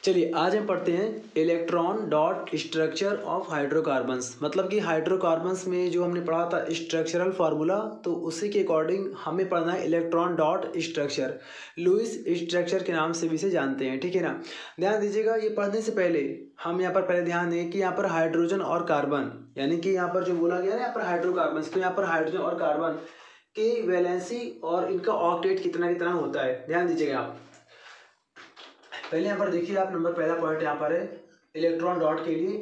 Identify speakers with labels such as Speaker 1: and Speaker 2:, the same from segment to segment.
Speaker 1: चलिए आज हम पढ़ते हैं electron dot structure of hydrocarbons. मतलब कि हाइड्रोकार्बन्स में जो हमने पढ़ा था स्ट्रक्चरल फार्मूला, तो उसी के अकॉर्डिंग हमें पढ़ना है electron dot structure. Lewis structure के नाम से भी इसे जानते हैं, ठीक है ना। ध्यान दीजिएगा, ये पढ़ने से पहले हम यहाँ पर पहले ध्यान दें कि यहाँ पर हाइड्रोजन और कार्बन, यानी कि यहाँ पर जो बोला गया है यहाँ पर हाइड्रोकार्बन्स, तो यहाँ पर हाइड्रोजन और कार्बन के वैलेंसी और इनका ऑक्टेट कितना कितना होता है। ध्यान दीजिएगा आप पहले यहाँ पर देखिए, आप नंबर पहला पॉइंट यहाँ पर है इलेक्ट्रॉन डॉट के लिए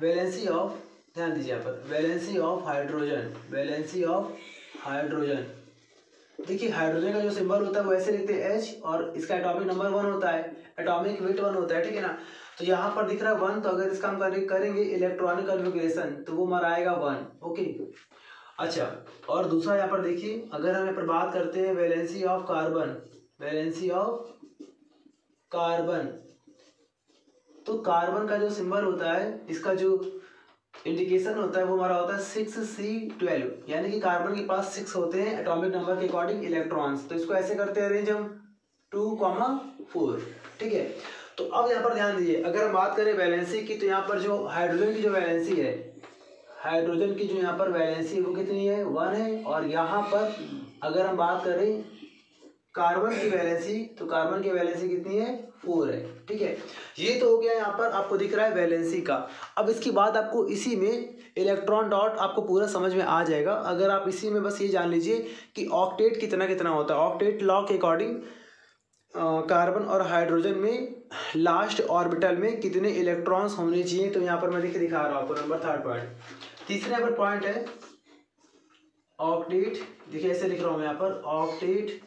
Speaker 1: वैलेंसी ऑफ, ध्यान दीजिए यहाँ पर valency of hydrogen, valency of hydrogen. देखिए हाइड्रोजन का जो सिंबल होता है वो ऐसे लिखते हैं H, और इसका एटॉमिक नंबर 1 होता है, एटॉमिक वेट 1 होता है, ठीक है ना। तो यहाँ पर दिख रहा है 1, तो अगर इसका हम करेंगे इलेक्ट्रॉनिक कन्फिग्रेशन तो वो मराएगा 1। ओके, अच्छा। और दूसरा यहाँ पर देखिए, अगर हम यहाँ पर बात करते हैं valency of carbon, valency of carbon, तो कार्बन का जो सिंबल होता है, इसका जो इंडिकेशन होता है वो हमारा होता है 6C12, यानी कि कार्बन के पास 6 होते हैं एटॉमिक नंबर के अकॉर्डिंग इलेक्ट्रॉन्स। तो इसको ऐसे करते हैं अरेंज हम 2,4, ठीक है। तो अब यहाँ पर ध्यान दीजिए, अगर हम बात करें वैलेंसी की, तो यहाँ पर जो हाइड्रोजन की जो वैलेंसी है, हाइड्रोजन की जो यहाँ पर वैलेंसी है वो कितनी है, 1 है। और यहाँ पर अगर हम बात करें कार्बन की वैलेंसी, तो कार्बन की वैलेंसी कितनी है, 4 है, ठीक है। ये तो हो गया यहाँ पर आपको दिख रहा है वैलेंसी का। अब इसके बाद आपको इसी में इलेक्ट्रॉन डॉट आपको पूरा समझ में आ जाएगा, अगर आप इसी में बस ये जान लीजिए कि ऑक्टेट कितना कितना होता है। ऑक्टेट लॉ के अकॉर्डिंग कार्बन और हाइड्रोजन में लास्ट ऑर्बिटल में कितने इलेक्ट्रॉन्स होने चाहिए। तो यहाँ पर मैं दिखा रहा हूँ आपको नंबर 3rd पॉइंट। तीसरे यहाँ पर पॉइंट है ऑक्टेट, देखिए ऐसे लिख रहा हूँ मैं यहाँ पर ऑक्टेट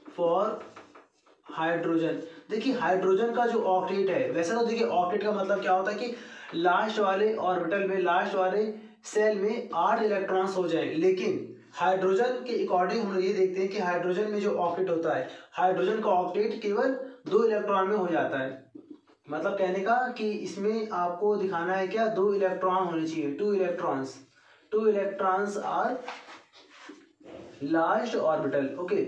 Speaker 1: फॉर हाइड्रोजन। देखिए हाइड्रोजन का जो ऑक्टेट है, वैसे तो देखिए ऑक्टेट का मतलब क्या होता है कि लास्ट वाले ऑर्बिटल में, लास्ट वाले सेल में 8 इलेक्ट्रॉन्स हो जाए, लेकिन हाइड्रोजन के अकॉर्डिंग हम लोग ये देखते हैं कि हाइड्रोजन में जो ऑक्टेट होता है, हाइड्रोजन का ऑक्टेट केवल 2 इलेक्ट्रॉन में हो जाता है। मतलब कहने का कि इसमें आपको दिखाना है क्या, 2 इलेक्ट्रॉन होने चाहिए, 2 electrons, 2 electrons are last orbital. Okay,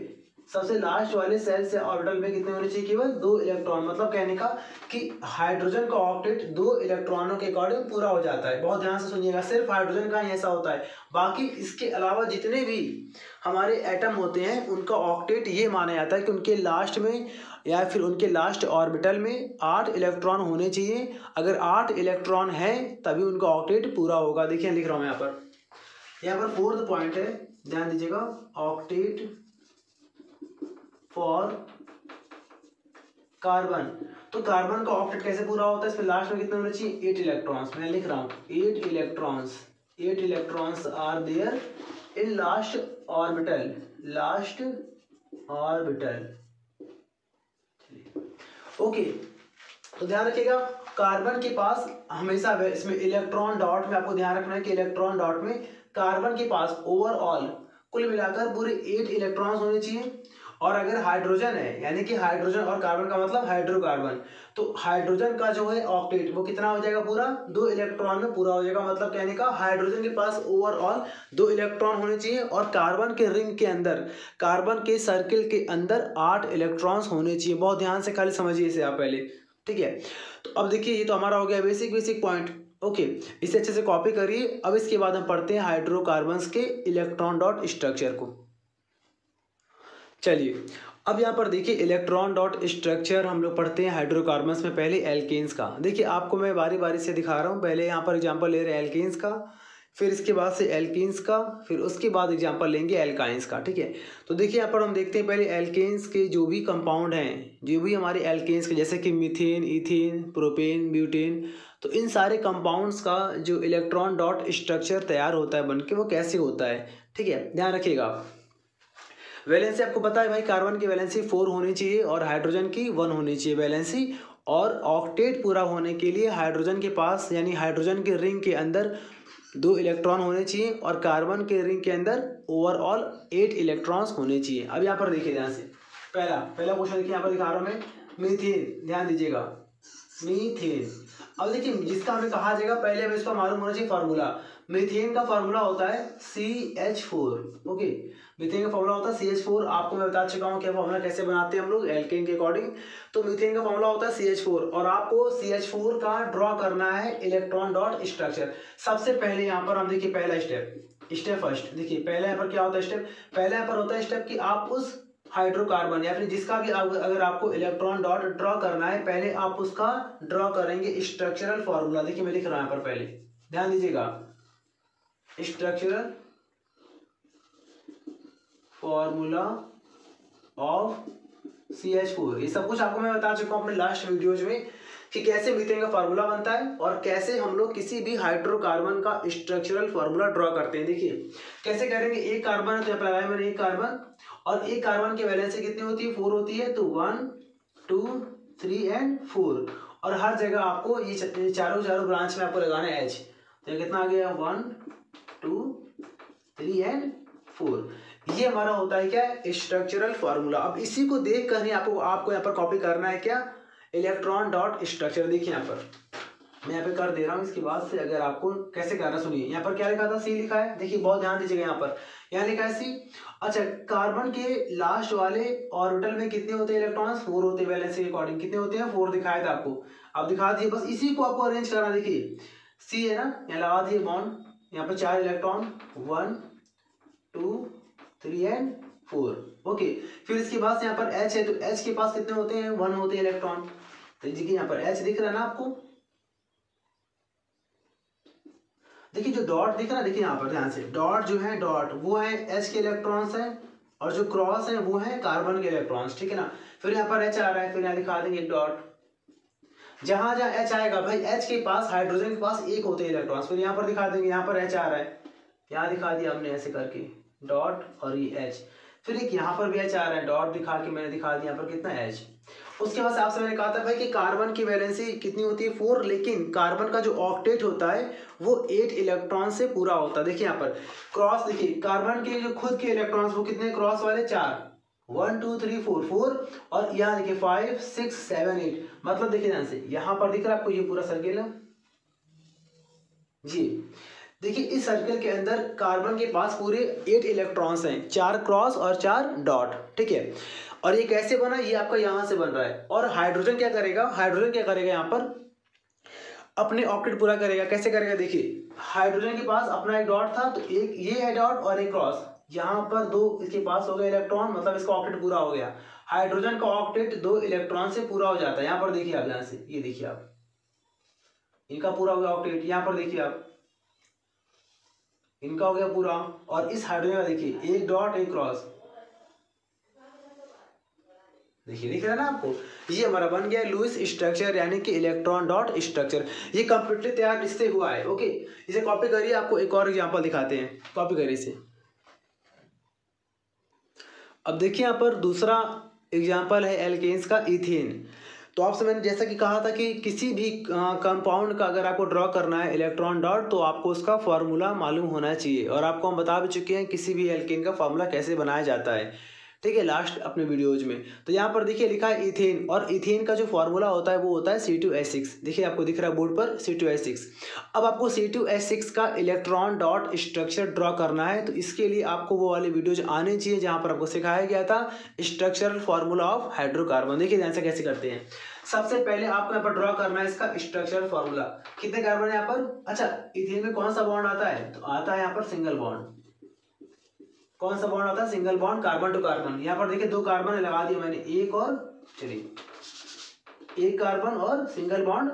Speaker 1: सबसे लास्ट वाले सेल से ऑर्बिटल में कितने होने चाहिए, केवल 2 इलेक्ट्रॉन। मतलब कहने का कि हाइड्रोजन का ऑक्टेट 2 इलेक्ट्रॉनों के अकॉर्डिंग पूरा हो जाता है। बहुत ध्यान से सुनिएगा, सिर्फ हाइड्रोजन का ही ऐसा होता है, बाकी इसके अलावा जितने भी हमारे एटम होते हैं उनका ऑक्टेट ये माना जाता है कि उनके लास्ट में या फिर उनके लास्ट ऑर्बिटल में 8 इलेक्ट्रॉन होने चाहिए। अगर 8 इलेक्ट्रॉन है तभी उनका ऑक्टेट पूरा होगा। देखिए लिख रहा हूँ यहाँ पर 4th पॉइंट है, ध्यान दीजिएगा, ऑक्टेट फॉर कार्बन। तो कार्बन का ऑक्टेट कैसे पूरा होता है, इसमें लास्ट में कितने होने चाहिए, 8 इलेक्ट्रॉन्स। मैं लिख रहा हूँ 8 electrons, 8 electrons are there in last orbital, last orbital. Okay, तो ध्यान रखिएगा कार्बन के पास हमेशा इसमें इलेक्ट्रॉन डॉट में आपको ध्यान रखना है कि इलेक्ट्रॉन डॉट में कार्बन के पास ओवरऑल कुल मिलाकर पूरे 8 इलेक्ट्रॉन्स होने चाहिए। और अगर हाइड्रोजन है, यानी कि हाइड्रोजन और कार्बन का मतलब हाइड्रोकार्बन, तो हाइड्रोजन का जो है ऑक्टेट वो कितना हो जाएगा, पूरा 2 इलेक्ट्रॉन में पूरा हो जाएगा। मतलब कहने का हाइड्रोजन के पास ओवरऑल 2 इलेक्ट्रॉन होने चाहिए और कार्बन के रिंग के अंदर, कार्बन के सर्किल के अंदर 8 इलेक्ट्रॉन्स होने चाहिए। बहुत ध्यान से खाली समझिए इसे आप पहले, ठीक है। तो अब देखिए ये तो हमारा हो गया बेसिक पॉइंट। ओके, इसे अच्छे से कॉपी करिए। अब इसके बाद हम पढ़ते हैं हाइड्रोकार्बन्स के इलेक्ट्रॉन डॉट स्ट्रक्चर को। चलिए अब यहाँ पर देखिए इलेक्ट्रॉन डॉट स्ट्रक्चर हम लोग पढ़ते हैं हाइड्रोकार्बन्स में। पहले एल्केन्स का देखिए, आपको मैं बारी बारी से दिखा रहा हूँ। पहले यहाँ पर एग्जांपल ले रहे हैं एल्केन्स का, फिर इसके बाद से एल्कीन्स का, फिर उसके बाद एग्जांपल लेंगे एल्काइंस का, ठीक है। तो देखिए यहाँ पर हम देखते हैं पहले एल्केन्स के जो भी कंपाउंड हैं, जो भी हमारे एल्केन्स के, जैसे कि मीथेन, इथेन, प्रोपेन, ब्यूटेन, तो इन सारे कंपाउंड्स का जो इलेक्ट्रॉन डॉट स्ट्रक्चर तैयार होता है बनके, वो कैसे होता है, ठीक है, ध्यान रखिएगा। वैलेंसी आपको पता है भाई, कार्बन की वैलेंसी 4 होनी चाहिए और हाइड्रोजन की 1 होनी चाहिए वैलेंसी। और ऑक्टेट पूरा होने के लिए हाइड्रोजन के पास, यानी हाइड्रोजन के रिंग के अंदर 2 इलेक्ट्रॉन होने चाहिए और कार्बन के रिंग के अंदर ओवरऑल 8 इलेक्ट्रॉन्स होने चाहिए। अब यहाँ पर देखिए ध्यान से, पहला क्वेश्चन देखिए, यहाँ पर दिखा रहा हूँ मैं, मीथेन, ध्यान दीजिएगा, मीथेन। अब देखिए जिसका हमें कहा जाएगा, पहले हमें इसका मालूम होना चाहिए फार्मूला। मीथेन का फार्मूला होता है CH4। ओके, मीथेन का फॉर्मूला होता है CH4। आपको मैं बता चुका हूँ क्या फॉर्मूला कैसे बनाते हैं हम लोग एल्केन के अकॉर्डिंग। तो मीथेन का फॉर्मूला होता है CH4 और आपको CH4 का ड्रॉ करना है इलेक्ट्रॉन डॉट स्ट्रक्चर। सबसे पहले यहाँ पर हम देखिए पहला स्टेप फर्स्ट देखिए पहले यहाँ पर क्या होता है स्टेप, पहले यहाँ पर होता है स्टेप कि आप उस हाइड्रोकार्बन या फिर जिसका भी अगर आपको इलेक्ट्रॉन डॉट ड्रॉ करना है पहले आप उसका ड्रॉ करेंगे स्ट्रक्चरल फॉर्मूला। देखिए मैं लिख रहा हूं यहाँ पर, पहले ध्यान दीजिएगा स्ट्रक्चरल फॉर्मूला ऑफ CH4। ये सब कुछ आपको मैं बता चुका हूं अपने लास्ट वीडियोज में कि कैसे मीथेन का फार्मूला बनता है और कैसे हम लोग किसी भी हाइड्रोकार्बन का स्ट्रक्चरल फार्मूला ड्रॉ करते हैं। देखिए कैसे करेंगे, एक कार्बन है तो यहाँ पर लगाया मैंने एक कार्बन और एक कार्बन की वैलेंसी कितनी होती है 4 होती है, तो 1 2 3 एंड 4 और हर जगह आपको ये चारों ब्रांच में आपको लगाना है H। तो कितना आ गया 1 2 3 एंड 4। ये हमारा होता है क्या स्ट्रक्चरल फार्मूला। अब इसी को देख कर ही आपको यहाँ पर कॉपी करना है क्या इलेक्ट्रॉन डॉट स्ट्रक्चर। देखिए यहाँ पर मैं यहाँ पे कर दे रहा हूँ, इसके बाद से अगर आपको कैसे करना सुनिए। यहाँ पर क्या लिखा था C लिखा है, देखिए बहुत ध्यान दीजिएगा यहाँ लिखा है C। अच्छा कार्बन के लास्ट वाले ऑर्बिटल में कितने होते हैं इलेक्ट्रॉन्स 4 होते हैं, वैलेंसी के अकॉर्डिंग कितने होते हैं 4 दिखाया था आपको, अब दिखा दिए। बस इसी को आपको अरेंज करना। देखिए C है ना, यहाँ लगा दिए बॉन्ड, यहाँ पर 4 इलेक्ट्रॉन 1 2 3 एंड 4 ओके। फिर इसके बाद से यहाँ पर H है तो H के पास कितने होते हैं 1 होते हैं इलेक्ट्रॉन। तो देखिए यहाँ पर H दिख रहा है ना आपको, देखिए जो डॉट दिख रहा है, देखिए यहाँ पर ध्यान से डॉट जो है डॉट वो है H के इलेक्ट्रॉन्स हैं और जो क्रॉस है वो है कार्बन के इलेक्ट्रॉन्स, ठीक है ना। फिर यहाँ पर H आ रहा है, फिर यहाँ दिखा देंगे एक डॉट। जहां जहां H आएगा भाई H के पास हाइड्रोजन के पास 1 होते हैं इलेक्ट्रॉन्स, फिर यहाँ पर दिखा देंगे यहाँ पर H आ रहा है, यहाँ दिखा दिया हमने ऐसे करके डॉट और ये H। फिर एक यहाँ पर भी H आ रहा है, डॉट दिखा के मैंने दिखा दिया यहाँ पर कितना H। उसके बाद आपसे मैंने कहा था भाई कि कार्बन की वैलेंसी कितनी होती है 4, लेकिन कार्बन का जो ऑक्टेट होता है वो 8 इलेक्ट्रॉन से पूरा होता है। देखिए यहाँ पर क्रॉस, देखिए कार्बन के जो खुद के इलेक्ट्रॉन्स वो कितने क्रॉस वाले 4 1 2 3 4 4 और यहाँ देखिए 5 6 7 8। मतलब देखिए ध्यान से यहाँ पर दिख रहा है आपको ये पूरा सर्किल है जी। देखिए इस सर्कल के अंदर कार्बन के पास पूरे 8 इलेक्ट्रॉन्स हैं, 4 क्रॉस और 4 डॉट, ठीक है। और ये कैसे बना, ये आपका यहाँ से बन रहा है। और हाइड्रोजन क्या करेगा यहाँ पर अपने ऑक्टेट पूरा करेगा। कैसे करेगा, देखिए हाइड्रोजन के पास अपना एक डॉट था तो एक ये है डॉट और एक क्रॉस, यहाँ पर 2 इसके पास हो गया इलेक्ट्रॉन, मतलब इसका ऑक्टेट पूरा हो गया। हाइड्रोजन का ऑक्टेट 2 इलेक्ट्रॉन से पूरा हो जाता है। यहाँ पर देखिए आप ध्यान से, ये देखिए आप इनका पूरा हो गया ऑक्टेट, यहाँ पर देखिए आप इनका हो गया पूरा। और इस हाइड्रोजन का देखिए एक डॉट एक क्रॉस, देखिए दिख रहा है ना आपको। ये हमारा बन गया लुईस स्ट्रक्चर यानी कि इलेक्ट्रॉन डॉट स्ट्रक्चर। ये कंप्लीटली तैयार इससे हुआ है ओके। इसे कॉपी करिए, आपको एक और एग्जांपल दिखाते हैं, कॉपी करिए इसे। अब देखिए यहाँ पर दूसरा एग्जांपल है एल्केन्स का इथेन। तो आपसे मैंने जैसा कि कहा था कि किसी भी कंपाउंड का अगर आपको ड्रॉ करना है इलेक्ट्रॉन डॉट तो आपको उसका फॉर्मूला मालूम होना चाहिए, और आपको हम बता भी चुके हैं किसी भी एल्केन का फॉर्मूला कैसे बनाया जाता है, ठीक है, लास्ट अपने वीडियोज में। तो यहाँ पर देखिए लिखा है इथेन, और इथेन का जो फॉर्मूला होता है वो होता है C2H6। देखिए आपको दिख रहा है बोर्ड पर C2H6। अब आपको C2H6 का इलेक्ट्रॉन डॉट स्ट्रक्चर ड्रॉ करना है, तो इसके लिए आपको वो वाले वीडियोज आने चाहिए जहाँ पर आपको सिखाया गया था स्ट्रक्चरल फॉर्मूला ऑफ हाइड्रोकार्बन। देखिए ध्यान से कैसे करते हैं। सबसे पहले आपको यहाँ पर ड्रॉ करना है इसका स्ट्रक्चरल फॉर्मूला। कितने कार्बन है यहाँ पर, अच्छा इथेन में कौन सा बॉन्ड आता है, तो आता है यहाँ पर सिंगल बॉन्ड। कौन सा बॉन्ड आता है, single bond carbon to carbon. यहाँ पर देखिए 2 कार्बन लगा दिया मैंने, एक और चलिए एक कार्बन और सिंगल बॉन्ड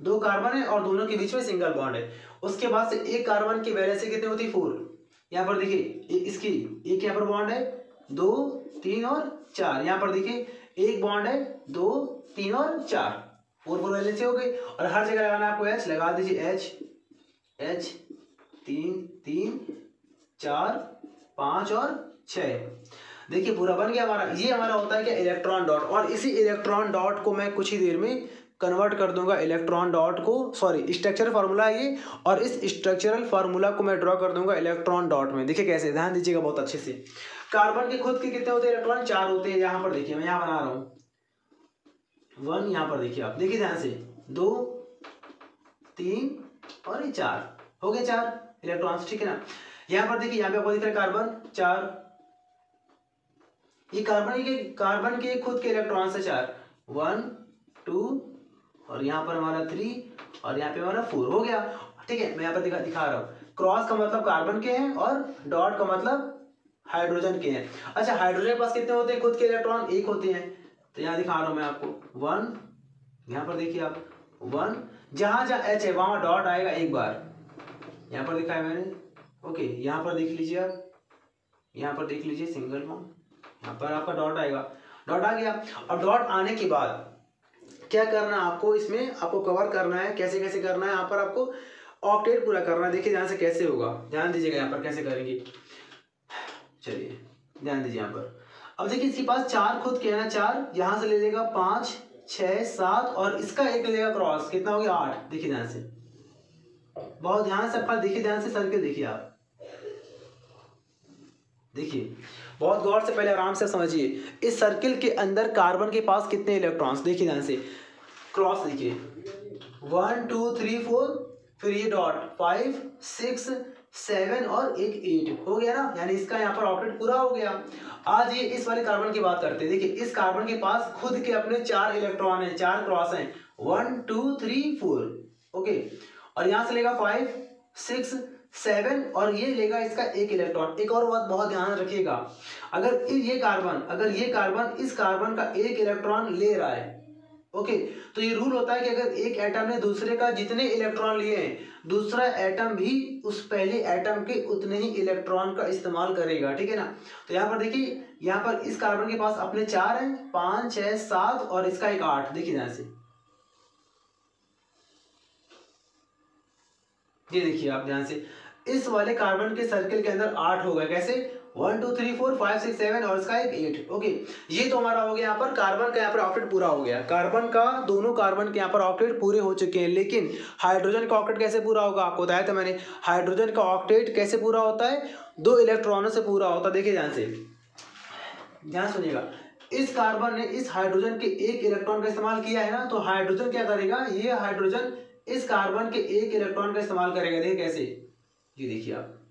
Speaker 1: 2 कार्बन है और दोनों के बीच में सिंगल बॉन्ड है। उसके बाद से एक कार्बन की वैलेंसी कितनी होती है 4। यहाँ पर देखिए इसकी एक यहाँ पर बॉन्ड है 2 3 और 4। यहाँ पर देखिए एक बॉन्ड है 2 3 और 4, 4 वैलेंसी हो गई। और हर जगह लगाना है आपको H, लगा दीजिए H 3 3 4 5 और 6। देखिए पूरा बन गया हमारा। ये हमारा होता है क्या इलेक्ट्रॉन डॉट, और इसी इलेक्ट्रॉन डॉट को मैं कुछ ही देर में कन्वर्ट कर दूंगा इलेक्ट्रॉन डॉट को, सॉरी स्ट्रक्चरल फार्मूला ये, और इस स्ट्रक्चरल फार्मूला को मैं ड्रॉ कर दूंगा इलेक्ट्रॉन डॉट में। देखिए कैसे, ध्यान दीजिएगा बहुत अच्छे से। कार्बन के खुद के कितने होते हैं इलेक्ट्रॉन, 4 होते हैं। यहाँ पर देखिए मैं यहाँ बना रहा हूँ 1, यहाँ पर देखिए आप, देखिए ध्यान से 2 3 और ये 4 हो गए 4 इलेक्ट्रॉन्स, ठीक है ना। यहाँ पर देखिए यहाँ पे आपको दिख रहा है कार्बन 4 ये कार्बन के खुद के इलेक्ट्रॉन है 4, 1 2 और यहाँ पर हमारा 3 और यहाँ पे हमारा 4 हो गया। ठीक है, मैं यहाँ पर दिखा रहा हूँ। क्रॉस का मतलब कार्बन के हैं और डॉट का मतलब हाइड्रोजन के हैं। अच्छा, हाइड्रोजन के पास कितने होते हैं खुद के इलेक्ट्रॉन? 1 होते हैं। तो यहाँ दिखा रहा हूँ मैं आपको 1, यहाँ पर देखिए आप 1, जहां जहां H है वहां डॉट आएगा एक बार, यहाँ पर दिखाया मैंने। ओके, यहाँ पर देख लीजिए आप, यहाँ पर देख लीजिए सिंगल बॉन्ड, यहाँ पर आपका डॉट आएगा, डॉट आ गया। और डॉट आने के बाद क्या करना है आपको, इसमें आपको कवर करना है। कैसे कैसे करना है, यहाँ पर आपको ऑक्टेट पूरा करना है। देखिए ध्यान से कैसे होगा, ध्यान दीजिएगा यहाँ पर कैसे करेंगे। चलिए ध्यान दीजिए यहाँ पर। अब देखिए इसके पास 4 खुद के है ना, 4 यहाँ से ले लेगा 5 6 7 और इसका एक ले लेगा क्रॉस, कितना हो गया 8। देखिए ध्यान से, बहुत ध्यान से अपना देखिए, ध्यान से सर्किल देखिए आप, देखिए बहुत गौर से, पहले आराम से समझिए। इस सर्किल के अंदर कार्बन के पास कितने इलेक्ट्रॉन्स, देखिए ध्यान से, क्रॉस देखिए 1 2 3 4, फिर ये डॉट 5 6 7 और एक 8 हो गया ना, यानी इसका यहाँ पर ऑक्टेट पूरा हो गया। आज ये इस वाले कार्बन की बात करते हैं। देखिए इस कार्बन के पास खुद के अपने 4 इलेक्ट्रॉन हैं, 4 क्रॉस हैं, 1 2 3 4। ओके, और यहाँ से लेगा 5 6 7 और ये लेगा इसका एक इलेक्ट्रॉन। एक और बात बहुत ध्यान रखिएगा, अगर ये कार्बन इस कार्बन का एक इलेक्ट्रॉन ले रहा है, ओके, तो ये रूल होता है कि अगर एक एटम ने दूसरे का जितने इलेक्ट्रॉन लिए हैं, दूसरा एटम भी उस पहले एटम के उतने ही इलेक्ट्रॉन का इस्तेमाल करेगा। ठीक है ना। तो यहाँ पर देखिए, यहाँ पर इस कार्बन के पास अपने 4 हैं, 5 6 7 और इसका एक 8। देखिए ध्यान से, ये देखिए आप ध्यान से, इस वाले कार्बन के सर्किल के अंदर 8 हो गए। कैसे? 1 2 3 4 5 6 7 और इसका एक 8। ओके, ये तो हमारा हो गया यहाँ पर कार्बन का, यहाँ पर ऑक्टेट पूरा हो गया। कार्बन का, दोनों कार्बन के यहाँ पर ऑक्टेट पूरे हो चुके हैं। लेकिन हाइड्रोजन का ऑक्टेट कैसे पूरा होगा, आपको बताया था मैंने। हाइड्रोजन का ऑक्टेट कैसे पूरा होता है? 2 इलेक्ट्रॉनों से पूरा होता है। देखिए ध्यान से, ध्यान सुनिएगा। इस कार्बन ने इस हाइड्रोजन के एक इलेक्ट्रॉन का इस्तेमाल किया है ना, तो हाइड्रोजन क्या करेगा, ये हाइड्रोजन इस कार्बन के एक इलेक्ट्रॉन का इस्तेमाल करेगा। देखिए कैसे, ये देखिए आप,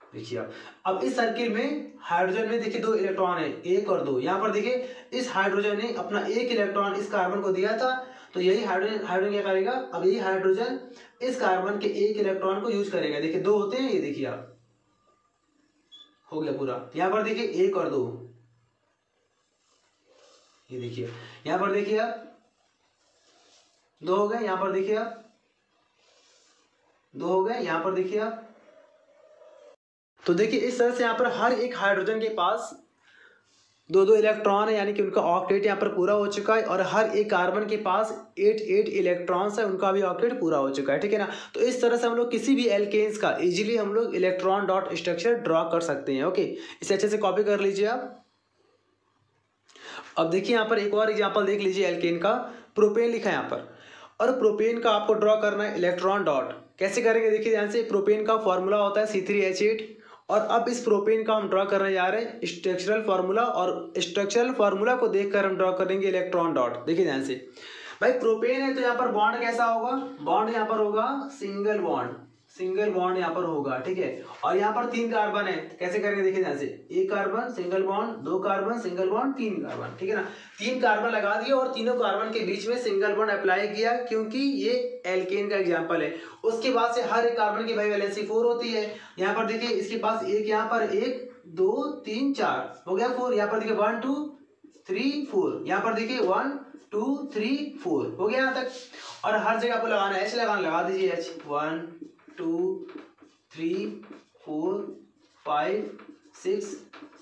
Speaker 1: देखिए आप। अब इस सर्किल में हाइड्रोजन में देखिए 2 इलेक्ट्रॉन है, 1 और 2। यहाँ पर देखिए इस हाइड्रोजन ने अपना एक इलेक्ट्रॉन इस कार्बन को दिया था, तो यही हाइड्रोजन क्या करेगा, अब यही हाइड्रोजन इस कार्बन के एक इलेक्ट्रॉन को यूज करेगा। देखिए 2 होते हैं, ये देखिए आप, हो गया पूरा। यहाँ पर देखिए 1 और 2, ये देखिए, यहाँ पर देखिए आप 2 हो गए, यहाँ पर देखिए आप 2 हो गए, यहाँ पर देखिए आप। तो देखिए इस तरह से यहाँ पर हर एक हाइड्रोजन के पास 2 इलेक्ट्रॉन है, यानी कि उनका ऑक्टेट यहाँ पर पूरा हो चुका है। और हर एक कार्बन के पास 8 इलेक्ट्रॉन्स है, उनका भी ऑक्टेट पूरा हो चुका है। ठीक है ना। तो इस तरह से हम लोग किसी भी एल्केन्स का इजीली हम लोग इलेक्ट्रॉन डॉट स्ट्रक्चर ड्रॉ कर सकते हैं। ओके, इसे अच्छे से कॉपी कर लीजिए आप। अब देखिए यहाँ पर एक और एग्जाम्पल देख लीजिए एल्केन का। प्रोपेन लिखा है यहाँ पर, और प्रोपेन का आपको ड्रॉ करना है इलेक्ट्रॉन डॉट। कैसे करेंगे, देखिए ध्यान से। प्रोपेन का फॉर्मूला होता है C3H8, और अब इस प्रोपेन का हम ड्रॉ करने जा रहे हैं स्ट्रक्चरल फार्मूला, और स्ट्रक्चरल फार्मूला को देखकर हम ड्रॉ करेंगे इलेक्ट्रॉन डॉट। देखिए ध्यान से भाई, प्रोपेन है तो यहाँ पर बॉन्ड कैसा होगा, बॉन्ड यहाँ पर होगा सिंगल बॉन्ड, सिंगल बॉन्ड यहाँ पर होगा। ठीक है, और यहाँ पर 3 कार्बन है, कैसे करेंगे देखिए ध्यान से। 1 carbon single bond, 2 carbon single bond, 3 carbon. ठीक है ना। 3 कार्बन लगा दिए और तीनों कार्बन के बीच में सिंगल बॉन्ड अप्लाई किया, क्योंकि ये एल्केन का एग्जांपल है। उसके बाद से हर एक कार्बन की भाई वैलेंसी 4 होती है। यहाँ पर देखिए इसके पास एक, यहाँ पर 1 2 3 4 हो गया 4। यहाँ पर देखिए 1 2 3 4, यहाँ पर देखिए 1 2 3 4 हो गया यहाँ तक। और हर जगह आपको लगाना है, H लगाना, लगा दीजिए H। 1 2 3 4 5 6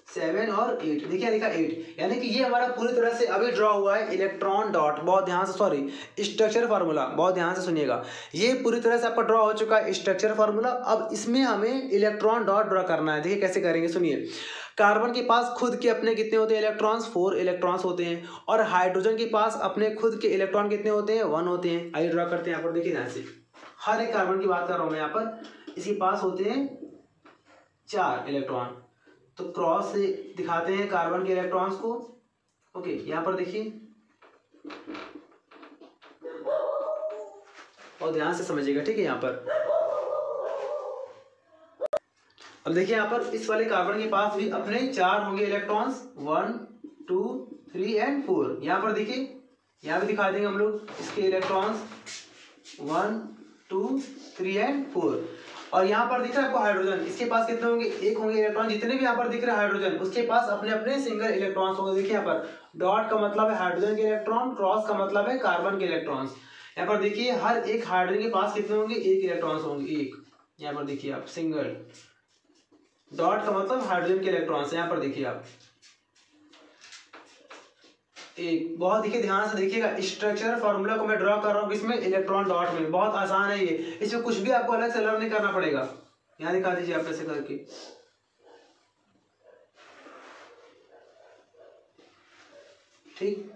Speaker 1: 7 और 8। देखिए लिखा 8, यानी कि ये हमारा पूरी तरह से अभी ड्रॉ हुआ है इलेक्ट्रॉन डॉट। बहुत ध्यान से, सॉरी, स्ट्रक्चर फार्मूला, बहुत ध्यान से सुनिएगा। ये पूरी तरह से आपका ड्रॉ हो चुका है स्ट्रक्चर फार्मूला। अब इसमें हमें इलेक्ट्रॉन डॉट ड्रॉ करना है। देखिए कैसे करेंगे, सुनिए। कार्बन के पास खुद के अपने कितने होते हैं इलेक्ट्रॉन्स, 4 इलेक्ट्रॉन्स होते हैं। और हाइड्रोजन के पास अपने खुद के इलेक्ट्रॉन कितने होते हैं, 1 होते हैं। आइए ड्रॉ करते हैं यहाँ पर। देखिए ध्यान से, हर एक कार्बन की बात कर रहा हूँ मैं यहाँ पर। इसके पास होते हैं 4 इलेक्ट्रॉन, तो क्रॉस से दिखाते हैं कार्बन के इलेक्ट्रॉन्स को। ओके, यहाँ पर देखिए, और ध्यान से समझिएगा। ठीक है, यहाँ पर अब देखिए यहाँ पर इस वाले कार्बन के पास भी अपने 4 होंगे इलेक्ट्रॉन्स, 1 2 3 एंड 4। यहाँ पर देखिए यहाँ भी दिखा देंगे हम लोग इसके इलेक्ट्रॉन्स 1 2 3 एंड 4। और यहाँ पर दिख रहा है आपको हाइड्रोजन, इसके पास कितने होंगे, 1 होंगे इलेक्ट्रॉन। जितने भी यहाँ पर दिख रहे हैं हाइड्रोजन उसके पास अपने अपने सिंगल इलेक्ट्रॉन्स होंगे। देखिए यहाँ पर डॉट का मतलब है हाइड्रोजन के इलेक्ट्रॉन, क्रॉस का मतलब है कार्बन के इलेक्ट्रॉन्स। यहाँ पर देखिए हर एक हाइड्रोजन के पास कितने होंगे, 1 इलेक्ट्रॉन्स होंगे, 1। यहाँ पर देखिए आप सिंगल, डॉट का मतलब हाइड्रोजन के इलेक्ट्रॉन्स। यहाँ पर देखिए आप एक, बहुत देखिए ध्यान से देखिएगा, स्ट्रक्चर फॉर्मूला को मैं ड्रॉ कर रहा हूँ किसमें, इलेक्ट्रॉन डॉट में। बहुत आसान है ये, इसमें कुछ भी आपको अलग से लर्न नहीं करना पड़ेगा। यहाँ दिखा दीजिए आप ऐसे करके, ठीक,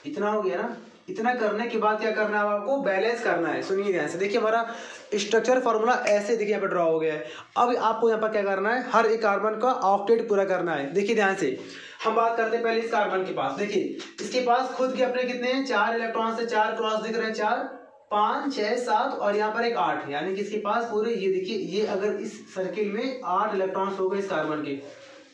Speaker 1: इतना हो गया ना। इतना करने के बाद क्या करना है आपको, बैलेंस करना है। सुनिए ध्यान से, देखिए हमारा स्ट्रक्चर फॉर्मूला ऐसे देखिए यहाँ पर ड्रॉ हो गया है। अब आपको यहाँ पर क्या करना है, हर एक कार्बन का ऑक्टेट पूरा करना है। देखिए ध्यान से, हम बात करते हैं पहले इस कार्बन के पास। देखिए इसके पास खुद के अपने कितने हैं, 4 इलेक्ट्रॉन से 4 क्रॉस दिख रहे हैं, 4 5 6 7 और यहाँ पर एक 8, यानी कि इसके पास पूरे, ये देखिए ये अगर इस सर्किल में 8 इलेक्ट्रॉन्स हो गए इस कार्बन के,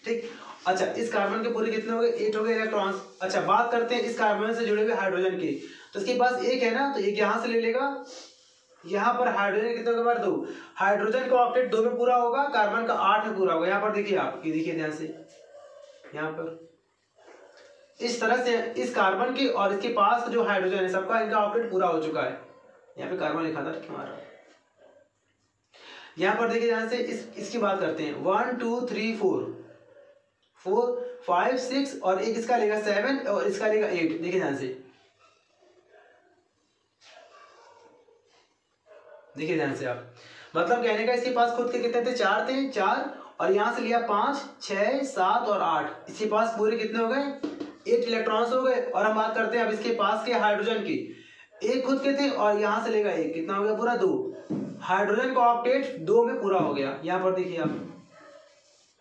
Speaker 1: ठीक। अच्छा इस कार्बन के पूरे कितने हो गए, 8 हो गए इलेक्ट्रॉन्स। अच्छा बात करते हैं इस कार्बन से जुड़े हुए हाइड्रोजन की, तो इसके पास 1 है ना, तो एक यहाँ से ले लेगा। यहाँ पर हाइड्रोजन कितने के बार 2, हाइड्रोजन का ऑक्टेट 2 में पूरा होगा, कार्बन का 8 में पूरा होगा। यहाँ पर देखिए आप, ये देखिए ध्यान से, यहाँ पर इस तरह से इस कार्बन की और इसके पास जो हाइड्रोजन है सबका, इनका ऑक्टेट पूरा हो चुका है। यहाँ पे कार्बन लिखा था हमारा। यहाँ पर देखिए ध्यान से, इसकी बात करते हैं, 1 2 3 4 5 6 और एक इसका लेगा 7 और इसका लेगा 8। देखिए ध्यान से, देखिए ध्यान से आप, मतलब कहने का इसके पास खुद के कितने थे, 4 थे, 4 और यहाँ से लिया 5 6 7 और 8। इसके पास पूरे कितने हो गए, 8 इलेक्ट्रॉन्स हो गए। और हम बात करते हैं अब इसके पास के हाइड्रोजन की, 1 खुद के थे और यहाँ से लेगा 1, कितना हो गया पूरा 2। हाइड्रोजन का ऑक्टेट 2 में पूरा हो गया। यहाँ पर देखिए आप,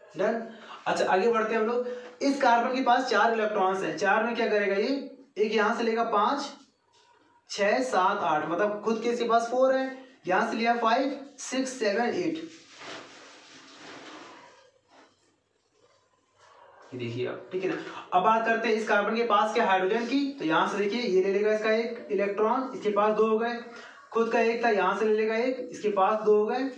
Speaker 1: डन। अच्छा आगे बढ़ते हैं हम लोग। इस कार्बन के पास 4 इलेक्ट्रॉन्स हैं, 4 में क्या करेगा ये, एक यहाँ से लेगा 5 6 7 8, मतलब खुद के इसके पास 4 है, यहाँ से लिया 5 6 7 8। देखिए आप, ठीक है ना। अब बात करते हैं इस कार्बन के पास के हाइड्रोजन की, तो यहाँ से देखिए ये ले लेगा इसका 1 इलेक्ट्रॉन, इसके पास 2 हो गए, खुद का 1 था, यहाँ से ले लेगा 1, इसके पास 2 हो गए।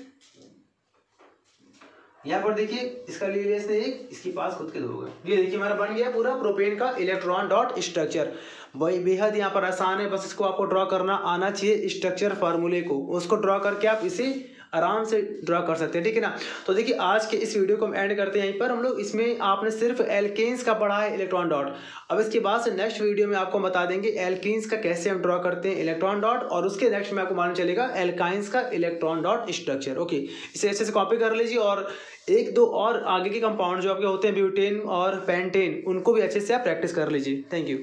Speaker 1: यहाँ पर देखिए इसका ले लिया इसने 1, इसके पास खुद के 2 हो गए। ये देखिए हमारा बन गया पूरा प्रोपेन का इलेक्ट्रॉन डॉट स्ट्रक्चर। वही बेहद यहाँ पर आसान है, बस इसको आपको ड्रॉ करना आना चाहिए, स्ट्रक्चर फार्मूले को, उसको ड्रॉ करके आप इसे आराम से ड्रॉ कर सकते हैं, ठीक है ना। तो देखिए आज के इस वीडियो को हम एंड करते हैं यहीं पर। हम लोग इसमें आपने सिर्फ एल्केन्स का पढ़ा है इलेक्ट्रॉन डॉट। अब इसके बाद से नेक्स्ट वीडियो में आपको बता देंगे एल्कीन्स का कैसे हम ड्रॉ करते हैं इलेक्ट्रॉन डॉट, और उसके नेक्स्ट में आपको मालूम चलेगा एल्काइंस का इलेक्ट्रॉन डॉट स्ट्रक्चर। ओके, इसे अच्छे से कॉपी कर लीजिए और 1 2 और आगे के कंपाउंड जो आपके होते हैं ब्यूटेन और पेंटेन, उनको भी अच्छे से आप प्रैक्टिस कर लीजिए। Thank you.